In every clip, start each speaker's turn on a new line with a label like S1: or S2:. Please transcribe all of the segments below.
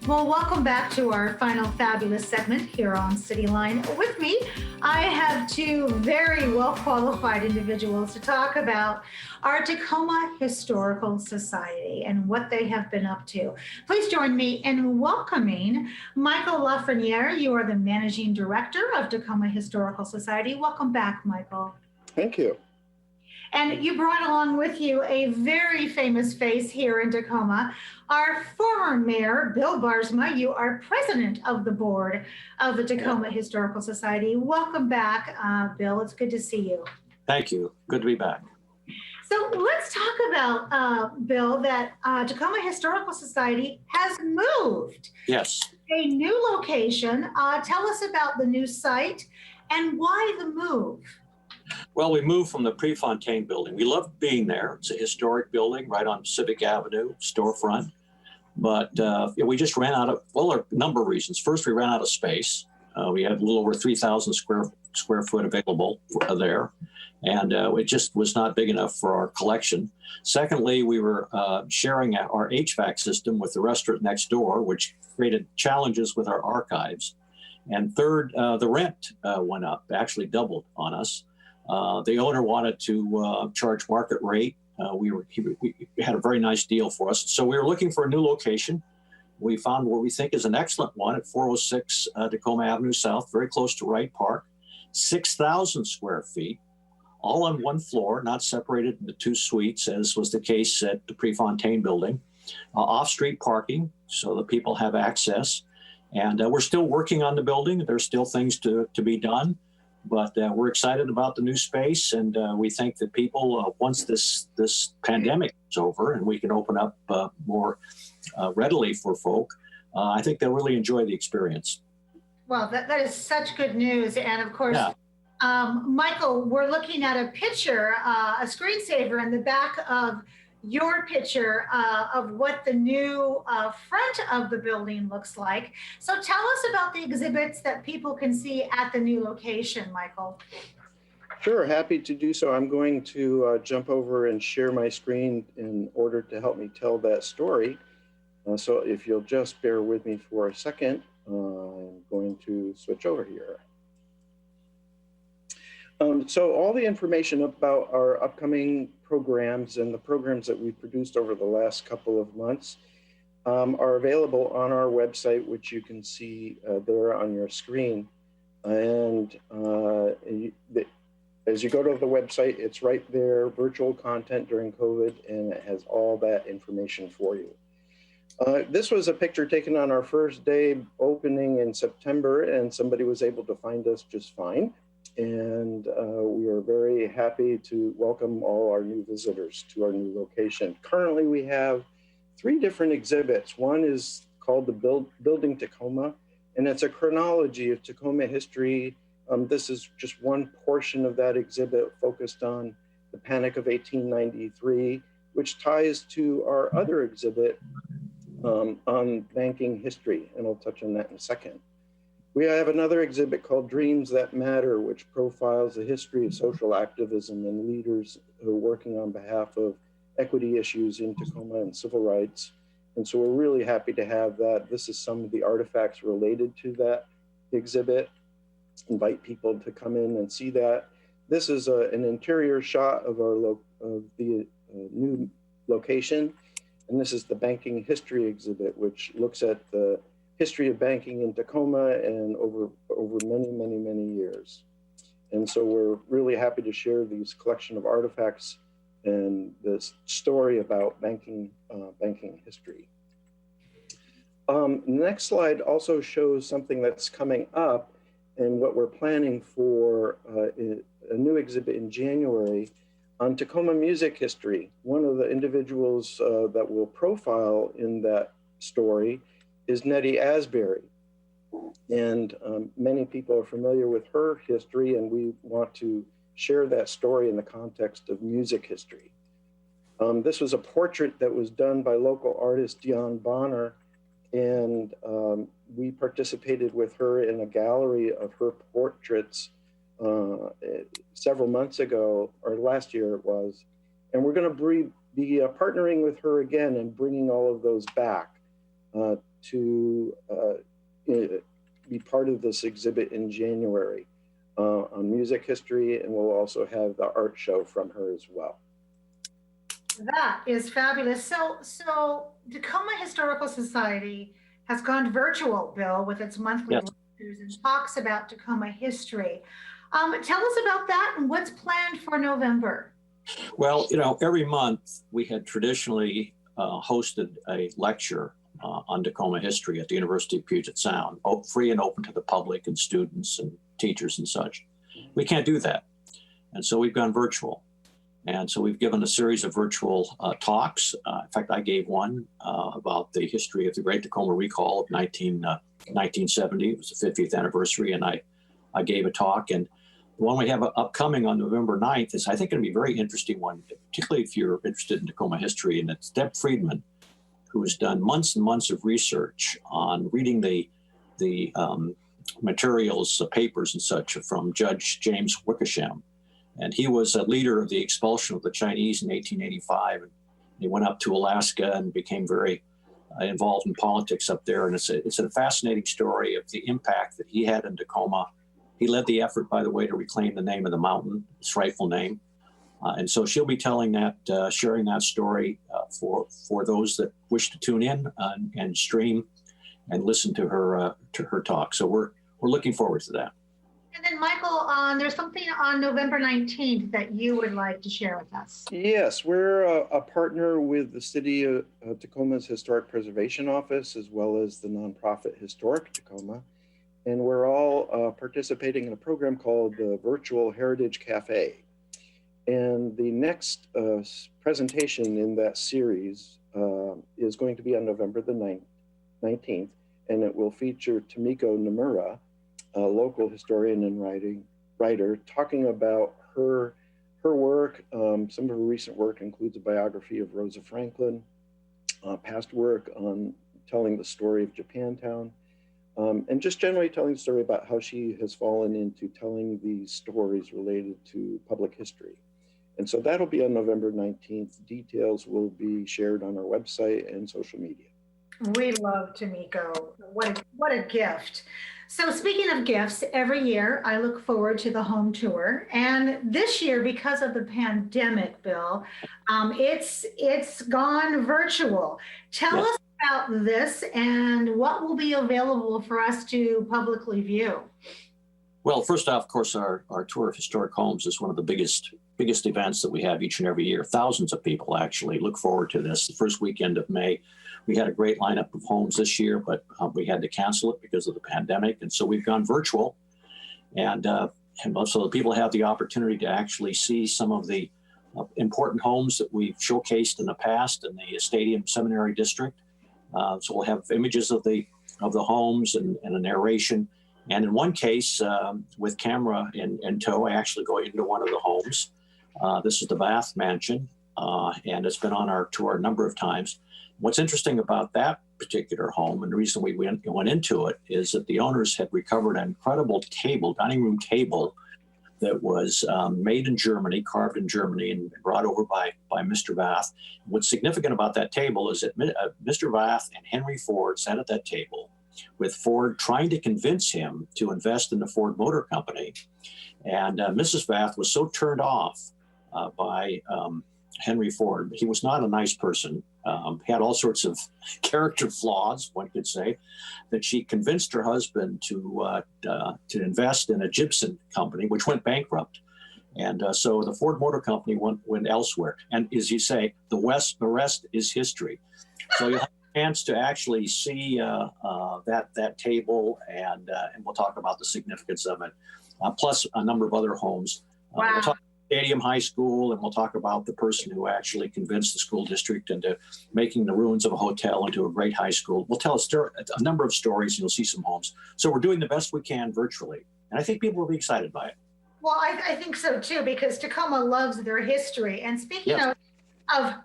S1: Well, welcome back to our final fabulous segment here on Cityline. With me, I have two very well qualified individuals to talk about our Tacoma Historical Society and what they have been up to. Please join me in welcoming Michael Lafreniere. You are the Managing Director of Tacoma Historical Society. Welcome back, Michael.
S2: Thank you.
S1: And you brought along with you a very famous face here in Tacoma, our former mayor, Bill Barsma. You are president of the board of the Tacoma Historical Society. Welcome back, Bill. It's good to see you.
S3: Thank you. Good to be back.
S1: So let's talk about, Bill, that Tacoma Historical Society has moved.
S3: Yes.
S1: A new location. Tell us about the new site and why the move.
S3: Well, we moved from the Prefontaine building. We love being there. It's a historic building right on Civic Avenue, storefront. But we just ran out of, well, a number of reasons. First, we ran out of space. We had a little over 3,000 square foot available there. And it just was not big enough for our collection. Secondly, we were sharing our HVAC system with the restaurant next door, which created challenges with our archives. And third, the rent went up, actually doubled on us. The owner wanted to charge market rate. We had a very nice deal for us. So we were looking for a new location. We found what we think is an excellent one at 406 Tacoma Avenue South, very close to Wright Park, 6,000 square feet, all on one floor, not separated into two suites, as was the case at the Prefontaine building. Off-street parking, so that people have access. And we're still working on the building. There's still things to be done. But we're excited about the new space, and we think that people, once this pandemic is over and we can open up more readily for folk, I think they'll really enjoy the experience.
S1: Well, that is such good news. And of course, Michael, we're looking at a picture, a screensaver in the back of your picture of what the new front of the building looks like. So tell us about the exhibits that people can see at the new location, Michael.
S2: Sure, happy to do so. I'm going to jump over and share my screen in order to help me tell that story. So if you'll just bear with me for a second, I'm going to switch over here. So all the information about our upcoming programs and the programs that we've produced over the last couple of months are available on our website, which you can see there on your screen. And as you go to the website, it's right there, virtual content during COVID, and it has all that information for you. This was a picture taken on our first day opening in September, and somebody was able to find us just fine. And we are very happy to welcome all our new visitors to our new location. Currently, we have 3 different exhibits. One is called the Building Tacoma, and it's a chronology of Tacoma history. This is just one portion of that exhibit focused on the Panic of 1893, which ties to our other exhibit on banking history, and I'll touch on that in a second. We have another exhibit called Dreams That Matter, which profiles the history of social activism and leaders who are working on behalf of equity issues in Tacoma and civil rights. And so we're really happy to have that. This is some of the artifacts related to that exhibit. Invite people to come in and see that. This is an interior shot of the new location. And this is the Banking History exhibit, which looks at the history of banking in Tacoma and over many, many, many years. And so we're really happy to share these collection of artifacts and this story about banking history. The next slide also shows something that's coming up and what we're planning for a new exhibit in January on Tacoma music history. One of the individuals that we'll profile in that story is Nettie Asbury. And many people are familiar with her history, and we want to share that story in the context of music history. This was a portrait that was done by local artist Dion Bonner, and we participated with her in a gallery of her portraits several months ago, or last year it was, and we're going to be partnering with her again and bringing all of those back to be part of this exhibit in January on music history, and we'll also have the art show from her as well.
S1: That is fabulous. So Tacoma Historical Society has gone virtual, Bill, with its monthly
S3: Yes.
S1: lectures and talks about Tacoma history. Tell us about that and what's planned for November.
S3: Well, every month we had traditionally hosted a lecture on Tacoma history at the University of Puget Sound, free and open to the public and students and teachers and such. We can't do that. And so we've gone virtual. And so we've given a series of virtual talks. In fact, I gave one about the history of the Great Tacoma Recall of 1970. It was the 50th anniversary, and I gave a talk. And the one we have upcoming on November 9th is, I think, going to be a very interesting one, particularly if you're interested in Tacoma history. And it's Deb Friedman, who has done months and months of research on reading the materials, papers and such from Judge James Wickersham. And he was a leader of the expulsion of the Chinese in 1885. And he went up to Alaska and became very involved in politics up there. And it's a fascinating story of the impact that he had in Tacoma. He led the effort, by the way, to reclaim the name of the mountain, its rightful name. And so she'll be telling that, sharing that story for those that wish to tune in and stream and listen to her talk. So we're looking forward to that.
S1: And then, Michael, there's something on November 19th that you would like to share with us.
S2: Yes, we're a partner with the City of Tacoma's Historic Preservation Office, as well as the nonprofit Historic Tacoma. And we're all participating in a program called the Virtual Heritage Cafe. And the next presentation in that series is going to be on November the 19th, and it will feature Tomiko Nomura, a local historian and writer, talking about her work. Some of her recent work includes a biography of Rosa Franklin, past work on telling the story of Japantown, and just generally telling the story about how she has fallen into telling these stories related to public history. And so that'll be on November 19th. Details will be shared on our website and social media.
S1: We love Tomiko. What a gift. So speaking of gifts, every year I look forward to the home tour. And this year, because of the pandemic, Bill, it's gone virtual. Tell us about this and what will be available for us to publicly view.
S3: Well, first off, of course, our tour of historic homes is one of the biggest events that we have each and every year. Thousands of people actually look forward to this. The first weekend of May, we had a great lineup of homes this year, but we had to cancel it because of the pandemic. And so we've gone virtual. And so the people have the opportunity to actually see some of the important homes that we've showcased in the past in the Stadium Seminary District. So we'll have images of the homes and a narration. And in one case, with camera in tow, I actually go into one of the homes. This is the Bath Mansion, and it's been on our tour a number of times. What's interesting about that particular home, and the reason we went into it, is that the owners had recovered an incredible table, dining room table, that was made in Germany, carved in Germany, and brought over by Mr. Bath. What's significant about that table is that Mr. Bath and Henry Ford sat at that table, with Ford trying to convince him to invest in the Ford Motor Company. And Mrs. Bath was so turned off by Henry Ford. He was not a nice person. He had all sorts of character flaws, one could say, that she convinced her husband to invest in a gypsum company, which went bankrupt. And so the Ford Motor Company went elsewhere. And as you say, the rest is history. So you'll have a chance to actually see that table, and we'll talk about the significance of it, plus a number of other homes.
S1: Wow.
S3: We'll talk Stadium High School, and we'll talk about the person who actually convinced the school district into making the ruins of a hotel into a great high school. We'll tell a number of stories, and you'll see some homes. So we're doing the best we can virtually, and I think people will be excited by it.
S1: Well, I think so too, because Tacoma loves their history. And speaking of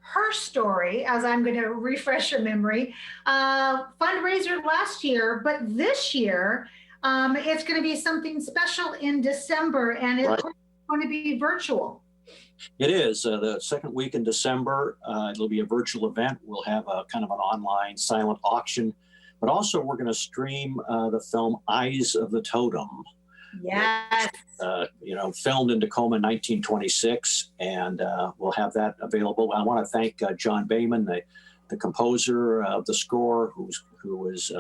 S1: her story, as I'm going to refresh your memory, fundraiser last year, but this year it's going to be something special in December, and it's going to be virtual.
S3: It is the second week in December. It'll be a virtual event. We'll have a kind of an online silent auction but also we're going to stream the film Eyes of the Totem.
S1: Yes.
S3: Filmed in Tacoma in 1926, and we'll have that available. I want to thank John Bayman, the composer of the score, who was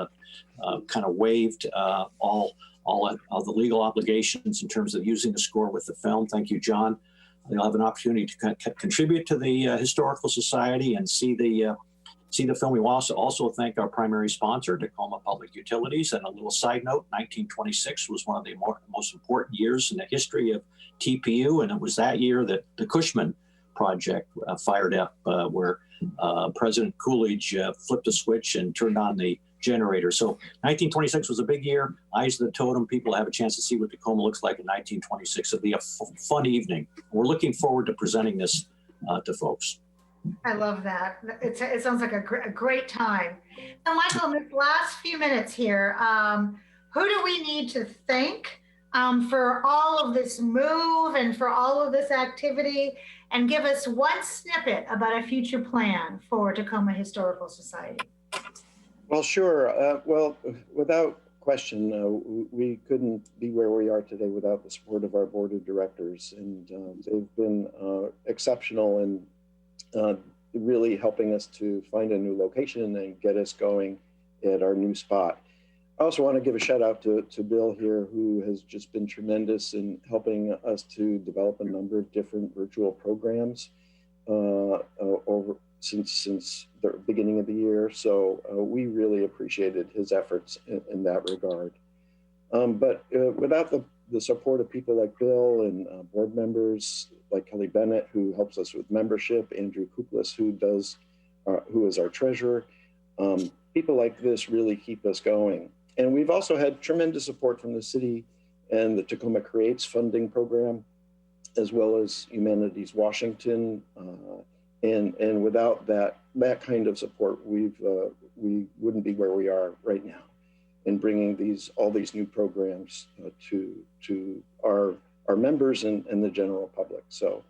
S3: kind of waived all of the legal obligations in terms of using the score with the film. Thank you, John. You'll have an opportunity to contribute to the Historical Society and see the film. We will also thank our primary sponsor, Tacoma Public Utilities. And a little side note, 1926 was one of the most important years in the history of TPU. And it was that year that the Cushman project fired up, where President Coolidge flipped a switch and turned on the generator. So 1926 was a big year. Eyes of the Totem, people have a chance to see what Tacoma looks like in 1926. It'll be a fun evening. We're looking forward to presenting this to folks.
S1: I love that. It sounds like a great time. Now, Michael, in this last few minutes here, who do we need to thank for all of this move and for all of this activity? And give us one snippet about a future plan for Tacoma Historical Society.
S2: Well, sure. Without question, we couldn't be where we are today without the support of our board of directors. And they've been exceptional in really helping us to find a new location and get us going at our new spot. I also want to give a shout out to Bill here, who has just been tremendous in helping us to develop a number of different virtual programs since the beginning of the year. So we really appreciated his efforts in that regard. But without the support of people like Bill and board members like Kelly Bennett, who helps us with membership, Andrew Kuplis, who is our treasurer, people like this really keep us going. And we've also had tremendous support from the city and the Tacoma Creates funding program, as well as Humanities Washington. And without that kind of support, we wouldn't be where we are right now in bringing all these new programs to our members and the general public. So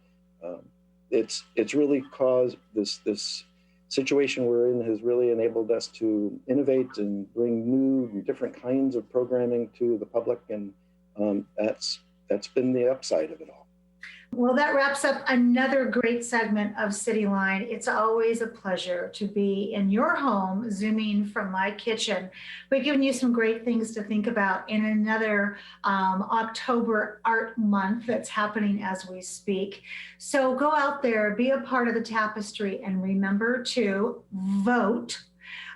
S2: it's really caused this situation we're in has really enabled us to innovate and bring new and different kinds of programming to the public. And that's been the upside of it all.
S1: Well, that wraps up another great segment of Cityline. It's always a pleasure to be in your home, zooming from my kitchen. We've given you some great things to think about in another October Art Month that's happening as we speak. So go out there, be a part of the tapestry, and remember to vote.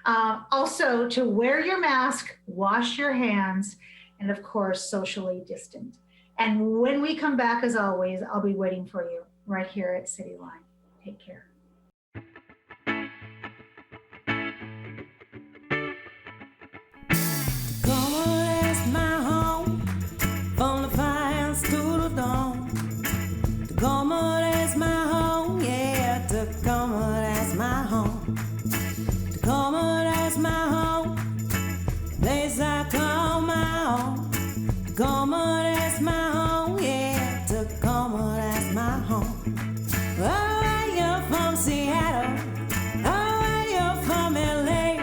S1: Also, to wear your mask, wash your hands, and of course, socially distant. And when we come back, as always, I'll be waiting for you right here at Cityline. Take care.
S4: Tacoma is my home, from the pines to the dawn. Tacoma is my home, yeah, Tacoma, that's my home. Tacoma, that's my home, the place I call my own. Tacoma, that's my home, yeah, Tacoma, that's my home. Oh, you're from Seattle, oh, you're from LA,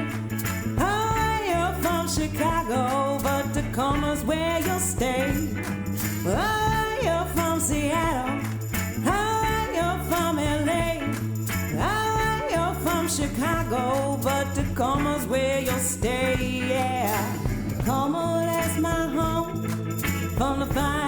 S4: oh, you're from Chicago, but Tacoma's where you'll stay. Oh, you're from Seattle, oh, you're from LA, oh, you're from Chicago, but Tacoma's where you'll stay, yeah. Tacoma, that's my home, from the fire